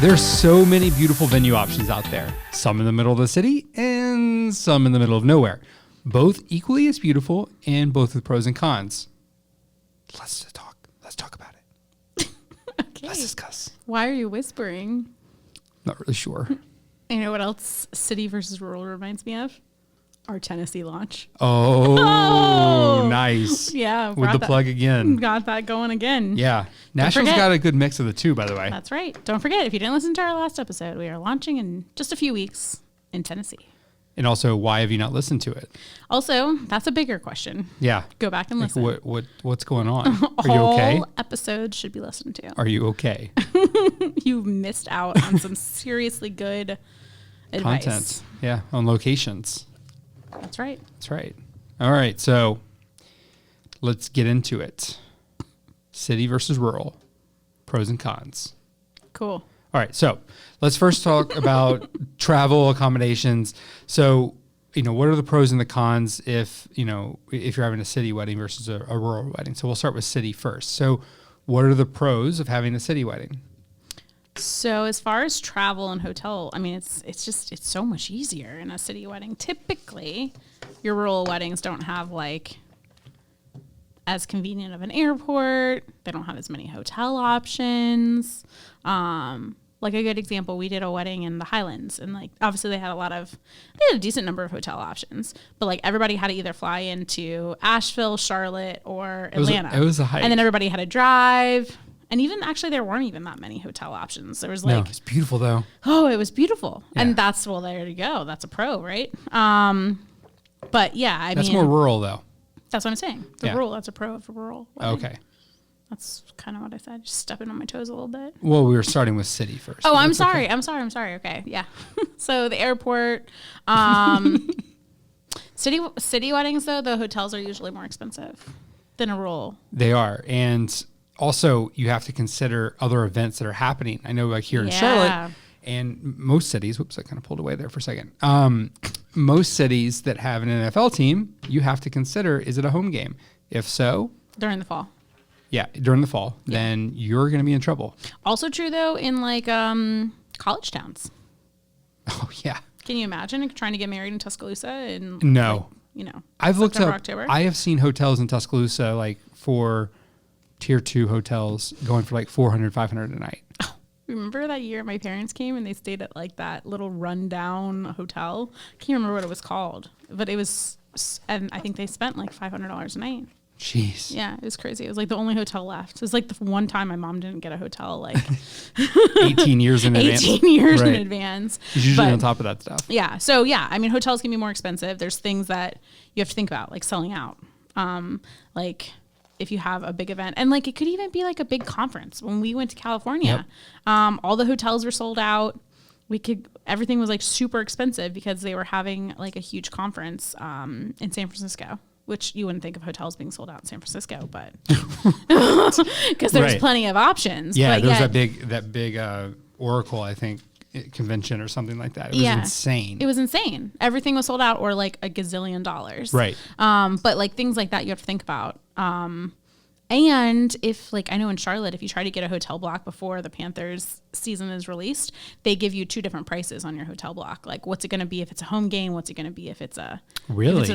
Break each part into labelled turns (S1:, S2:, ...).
S1: There's so many beautiful venue options out there. Some in the middle of the city and some in the middle of nowhere. Both equally as beautiful and both with pros and cons. Let's talk about it.
S2: Okay.
S1: Let's discuss.
S2: Why are you whispering?
S1: Not really sure.
S2: You know what else city versus rural reminds me of? Our Tennessee launch.
S1: Oh, nice.
S2: Yeah.
S1: With the plug again.
S2: Got that going again.
S1: Yeah. Nashville's got a good mix of the two, by the way.
S2: That's right. Don't forget, if you didn't listen to our last episode, we are launching in just a few weeks in Tennessee.
S1: And also, why have you not listened to it?
S2: Also, that's a bigger question.
S1: Yeah.
S2: Go back and listen.
S1: What's going on? Are you okay?
S2: All episodes should be listened to.
S1: Are you okay?
S2: You've missed out on some seriously good advice.
S1: Content. Yeah, on locations.
S2: That's right.
S1: That's right. All right, so let's get into it. City versus rural, pros and cons.
S2: Cool.
S1: All right, so let's first talk about travel accommodations. So, what are the pros and the cons if you're having a city wedding versus a rural wedding? So we'll start with city first. So what are the pros of having a city wedding?
S2: So as far as travel and hotel, I mean, it's so much easier in a city wedding. Typically, your rural weddings don't have as convenient of an airport. They don't have as many hotel options. Like a good example, we did a wedding in the Highlands, and obviously they had a decent number of hotel options, but everybody had to either fly into Asheville, Charlotte, or Atlanta.
S1: It was a hike.
S2: And then everybody had to drive. And even actually there weren't even that many hotel options. There was
S1: no, it's beautiful though.
S2: Oh, it was beautiful.
S1: Yeah.
S2: And there you go. That's a pro, right? But yeah, I mean.
S1: That's more rural though.
S2: That's what I'm saying. That's a pro of a rural wedding.
S1: Okay.
S2: That's kind of what I said. Just stepping on my toes a little bit.
S1: Well, we were starting with city first.
S2: Oh, I'm sorry. Okay. I'm sorry. Okay. Yeah. So the airport, city weddings though, the hotels are usually more expensive than a rural.
S1: They are. And also you have to consider other events that are happening. I know here in Charlotte and most cities, whoops, I kind of pulled away there for a second. Most cities that have an NFL team, you have to consider, is it a home game? If so.
S2: During the fall.
S1: Yeah, during the fall, then you're going to be in trouble.
S2: Also true, though, in college towns.
S1: Oh, yeah.
S2: Can you imagine trying to get married in Tuscaloosa?
S1: No. I've
S2: September,
S1: looked up,
S2: October?
S1: I have seen hotels in Tuscaloosa, for tier 2 hotels going for $400, $500 a night.
S2: Oh, remember that year my parents came and they stayed at that little rundown hotel? I can't remember what it was called, but it was, and I think they spent $500 a night.
S1: Jeez.
S2: Yeah, it was crazy. It was the only hotel left. It was the one time my mom didn't get a hotel
S1: 18 years in advance.
S2: 18 years in advance.
S1: She's usually on top of that stuff.
S2: Yeah. So yeah, I mean, hotels can be more expensive. There's things that you have to think about, like selling out. If you have a big event, and it could even be a big conference. When we went to California, all the hotels were sold out. Everything was super expensive because they were having a huge conference in San Francisco. Which you wouldn't think of hotels being sold out in San Francisco, but because there's plenty of options.
S1: Yeah,
S2: but
S1: there was that big Oracle, I think, convention or something like that. It was insane.
S2: It was insane. Everything was sold out, or a gazillion dollars.
S1: Right.
S2: But things like that you have to think about. And if I know in Charlotte, if you try to get a hotel block before the Panthers season is released, they give you 2 different prices on your hotel block. What's it going to be if it's a home game? What's it going to be if it's an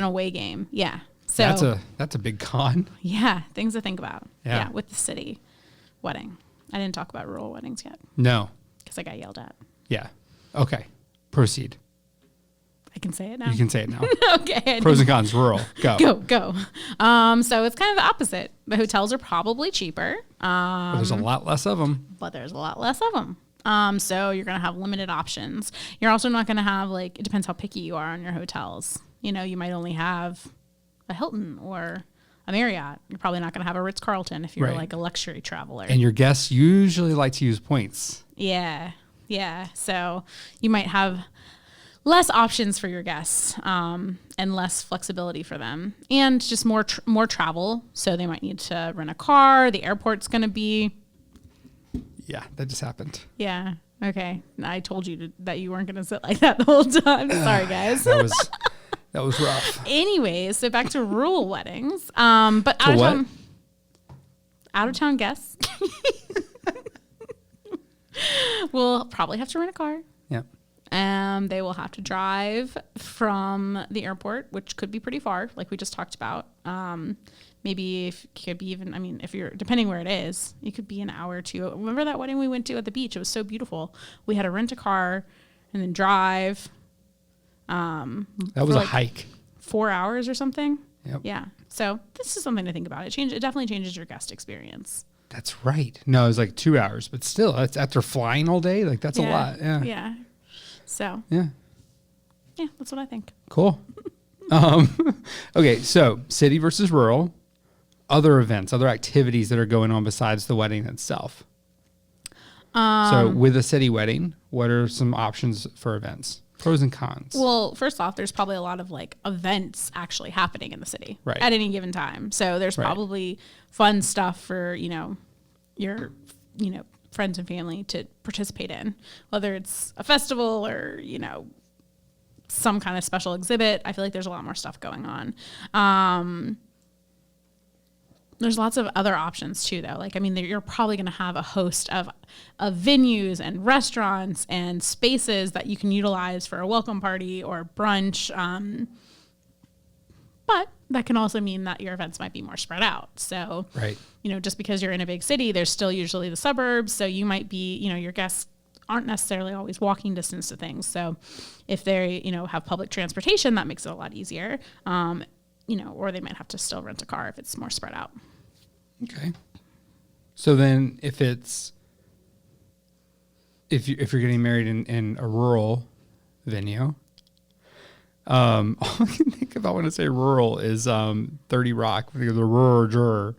S2: away game? Yeah. So
S1: that's a big con.
S2: Yeah, things to think about.
S1: Yeah,
S2: with the city wedding. I didn't talk about rural weddings yet.
S1: No.
S2: Because I got yelled at.
S1: Yeah. Okay. Proceed.
S2: I can say it now.
S1: You can say it now.
S2: Okay.
S1: Pros and cons, rural. Go.
S2: Go. So it's kind of the opposite. The hotels are probably cheaper.
S1: But there's a lot less of them.
S2: So you're going to have limited options. You're also not going to have it depends how picky you are on your hotels. You might only have a Hilton or a Marriott. You're probably not going to have a Ritz-Carlton if you're a luxury traveler.
S1: And your guests usually like to use points.
S2: Yeah. So you might have less options for your guests and less flexibility for them, and just more travel. So they might need to rent a car. The airport's going to be.
S1: Yeah, that just happened.
S2: Yeah. Okay. I told you that you weren't going to sit like that the whole time. Sorry, guys.
S1: That was rough.
S2: Anyways, so back to rural weddings. But out of town guests. will probably have to rent a car.
S1: Yep.
S2: They will have to drive from the airport, which could be pretty far, like we just talked about. Maybe if could be even, I mean, if you're depending where it is, it could be an hour or two. Remember that wedding we went to at the beach? It was so beautiful. We had to rent a car and then drive.
S1: That was a hike.
S2: 4 hours or something.
S1: Yep.
S2: Yeah. So this is something to think about. It definitely changes your guest experience.
S1: That's right. No, it was like 2 hours, but still, that's after flying all day. Like that's a lot. Yeah.
S2: Yeah. So.
S1: Yeah.
S2: Yeah, that's what I think.
S1: Cool. Okay, so city versus rural. Other events, other activities that are going on besides the wedding itself. So with a city wedding, what are some options for events? Pros and cons.
S2: Well, first off, there's probably a lot of like events actually happening in the city
S1: at
S2: any given time. So there's probably fun stuff for, your, friends and family to participate in, whether it's a festival or, some kind of special exhibit. I feel like there's a lot more stuff going on. There's lots of other options too, though. Like, I mean, you're probably going to have a host of venues and restaurants and spaces that you can utilize for a welcome party or brunch. But that can also mean that your events might be more spread out. So, just because you're in a big city, there's still usually the suburbs. So you might be, your guests aren't necessarily always walking distance to things. So if they, have public transportation, that makes it a lot easier. Or they might have to still rent a car if it's more spread out.
S1: Okay. So then if you're getting married in a rural venue, all I can think of, I want to say rural is 30 Rock, the rural juror.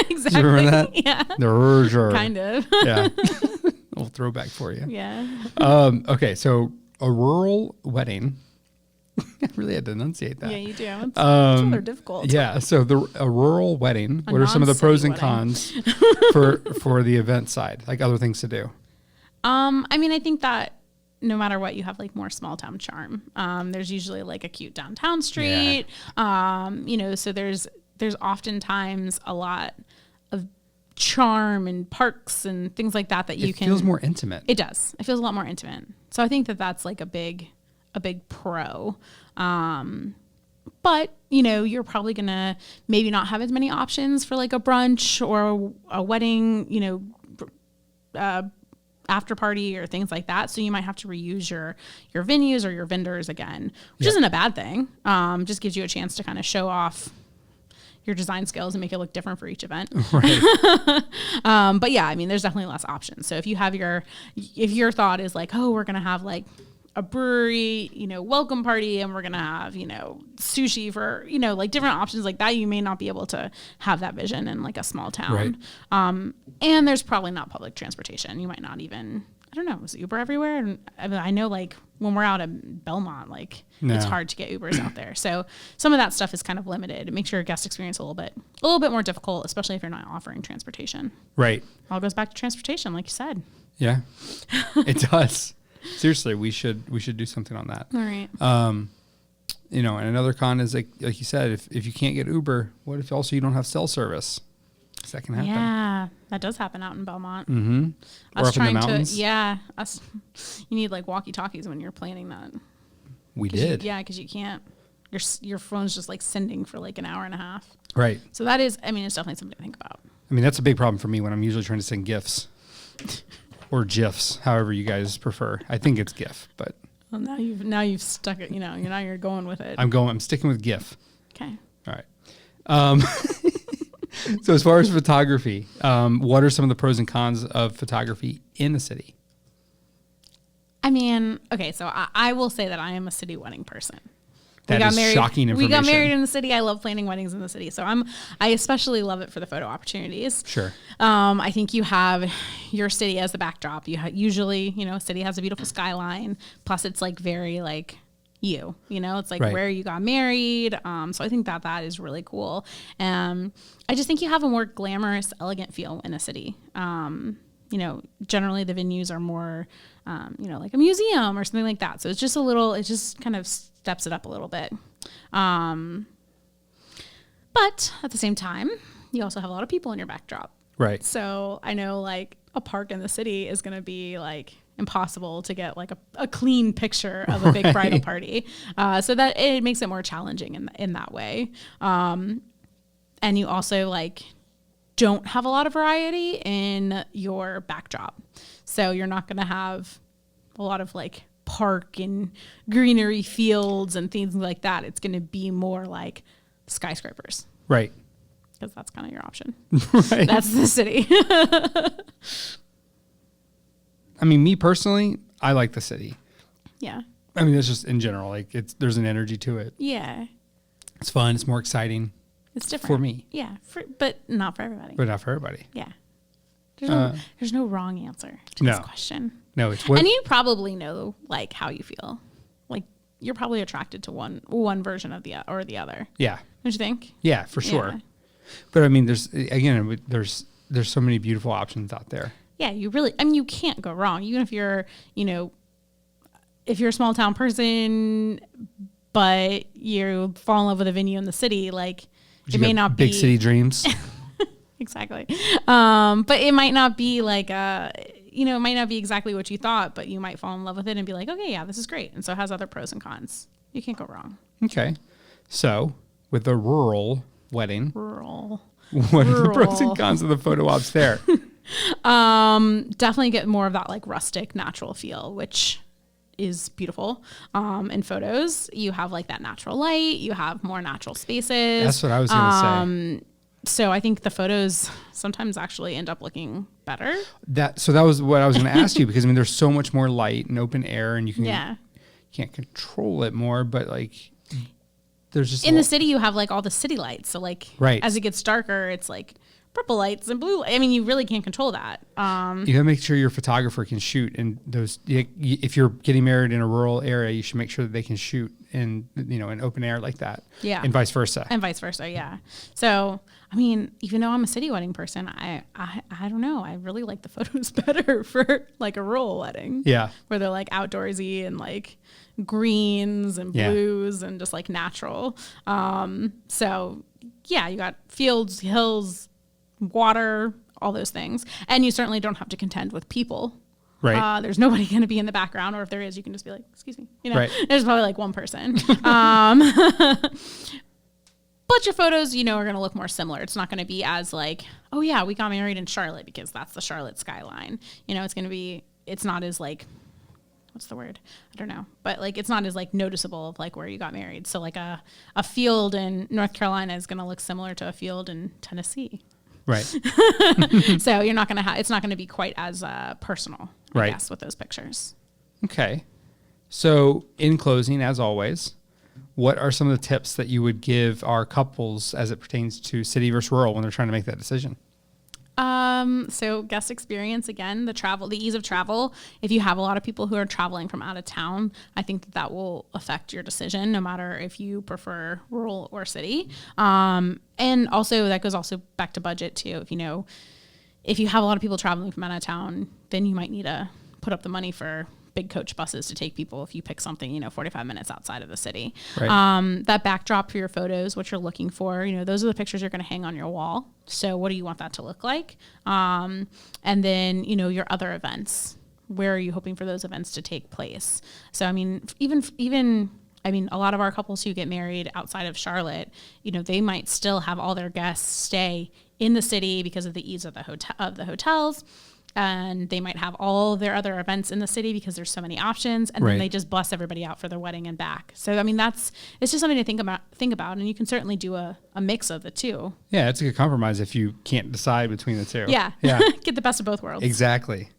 S2: Exactly.
S1: Do you remember that?
S2: Yeah.
S1: The rural juror.
S2: Kind of.
S1: Yeah. A little throwback for you.
S2: Yeah.
S1: Okay, so a rural wedding. I really had to enunciate that.
S2: Yeah, you do. It's rather difficult.
S1: Yeah, so a rural wedding. What are some of the pros and cons for the event side? Like other things to do.
S2: I mean, I think that no matter what, you have like more small town charm. There's usually like a cute downtown street. Yeah. So there's oftentimes a lot of charm and parks and things like that you can. It
S1: feels more intimate.
S2: It does. It feels a lot more intimate. So I think that's like a big pro. But you're probably going to maybe not have as many options for like a brunch or a wedding, after party or things like that. So you might have to reuse your venues or your vendors again, which isn't a bad thing. Just gives you a chance to kind of show off your design skills and make it look different for each event. Right. But yeah, I mean, there's definitely less options. So if your thought is like, oh, we're going to have like a brewery, welcome party, and we're going to have, sushi for, like different options like that, you may not be able to have that vision in like a small town. Right. And there's probably not public transportation. You might not even, I don't know, is Uber everywhere? And I know like when we're out at Belmont, like it's hard to get Ubers out there. So some of that stuff is kind of limited. It makes your guest experience a little bit more difficult, especially if you're not offering transportation.
S1: Right.
S2: All goes back to transportation, like you said.
S1: Yeah, it does. Seriously, we should do something on that.
S2: All right.
S1: And another con is like you said, if you can't get Uber, what if also you don't have cell service? That can happen.
S2: Yeah, that does happen out in Belmont.
S1: Mm-hmm. Or up in the mountains.
S2: You need like walkie-talkies when you're planning that.
S1: We did.
S2: Because you can't. Your phone's just like sending for like an hour and a half.
S1: Right.
S2: So that is, I mean, it's definitely something to think about.
S1: I mean, that's a big problem for me when I'm usually trying to send GIFs. Or GIFs, however you guys prefer. I think it's GIF, but
S2: well, now you've stuck it. You're going with it.
S1: I'm sticking with GIF.
S2: Okay.
S1: All right. So as far as photography, what are some of the pros and cons of photography in a city?
S2: I mean, okay, so I will say that I am a city wedding person.
S1: That is shocking information.
S2: We got married in the city. I love planning weddings in the city. So I especially love it for the photo opportunities.
S1: Sure.
S2: I think you have your city as the backdrop. Usually, a city has a beautiful skyline. Plus it's like very like it's like where you got married. So I think that is really cool. I just think you have a more glamorous, elegant feel in a city. Generally the venues are more, like a museum or something like that. So it's just it just kind of steps it up a little bit. But at the same time, you also have a lot of people in your backdrop.
S1: Right.
S2: So I know like, a park in the city is going to be like impossible to get like a clean picture of a big bridal party. So that it makes it more challenging in that way. And you also like don't have a lot of variety in your backdrop. So you're not going to have a lot of like park and greenery fields and things like that. It's going to be more like skyscrapers.
S1: Right.
S2: Because that's kind of your option.
S1: Right.
S2: That's the city.
S1: I mean, me personally, I like the city.
S2: Yeah.
S1: I mean, it's just in general, like there's an energy to it.
S2: Yeah.
S1: It's fun. It's more exciting.
S2: It's different.
S1: For me.
S2: Yeah. But not for everybody.
S1: But not for everybody.
S2: Yeah. There's no wrong answer to this question.
S1: No, it's what.
S2: And you probably know like how you feel. Like you're probably attracted to one version of the other.
S1: Yeah.
S2: Don't you think?
S1: Yeah, for sure.
S2: Yeah.
S1: But I mean, there's so many beautiful options out there.
S2: Yeah, you can't go wrong. Even if you're a small town person, but you fall in love with a venue in the city, like it may not be
S1: big city dreams.
S2: Exactly. But it might not be like it might not be exactly what you thought, but you might fall in love with it and be like, okay, yeah, this is great. And so it has other pros and cons. You can't go wrong.
S1: Okay. So with a rural wedding, what are the pros and cons of the photo ops there?
S2: Definitely get more of that like rustic natural feel, which is beautiful. In photos, you have like that natural light, you have more natural spaces.
S1: That's what I was going to say.
S2: So I think the photos sometimes actually end up looking better.
S1: That was what I was going to ask you, because I mean, there's so much more light and open air, and you can't control it more, but like there's just
S2: in the city you have like all the city lights. So like
S1: right.
S2: As it gets darker, it's like purple lights and blue. I mean, you really can't control that. You
S1: gotta make sure your photographer can shoot in those. If you're getting married in a rural area, you should make sure that they can shoot in in open air like that.
S2: Yeah,
S1: and vice versa.
S2: Yeah. So I mean, even though I'm a city wedding person, I don't know. I really like the photos better for like a rural wedding.
S1: Yeah,
S2: where they're like outdoorsy and like greens and blues and just like natural. So yeah, you got fields, hills, water, all those things. And you certainly don't have to contend with people.
S1: Right.
S2: There's nobody going to be in the background, or if there is, you can just be like, excuse me.
S1: Right.
S2: There's probably like one person. But your photos, are going to look more similar. It's not going to be as like, oh yeah, we got married in Charlotte because that's the Charlotte skyline. It's going to be, it's not as like, what's the word? I don't know. But like, it's not as like noticeable of like where you got married. So like a field in North Carolina is going to look similar to a field in Tennessee.
S1: Right.
S2: So you're not going to it's not going to be quite as personal, I guess, with those pictures.
S1: Okay. So in closing, as always, what are some of the tips that you would give our couples as it pertains to city versus rural when they're trying to make that decision?
S2: So guest experience, again, the ease of travel. If you have a lot of people who are traveling from out of town, I think that will affect your decision, no matter if you prefer rural or city. And also that goes also back to budget too. If you have a lot of people traveling from out of town, then you might need to put up the money for big coach buses to take people if you pick something, 45 minutes outside of the city. Right. That backdrop for your photos, what you're looking for, those are the pictures you're going to hang on your wall. So what do you want that to look like? And then, your other events, where are you hoping for those events to take place? So, I mean, a lot of our couples who get married outside of Charlotte, they might still have all their guests stay in the city because of the ease of the hotels. And they might have all their other events in the city because there's so many options, and then they just bus everybody out for their wedding and back. So, I mean, it's just something to think about, and you can certainly do a mix of the two.
S1: Yeah, it's a good compromise if you can't decide between the two.
S2: Yeah. Get the best of both worlds.
S1: Exactly.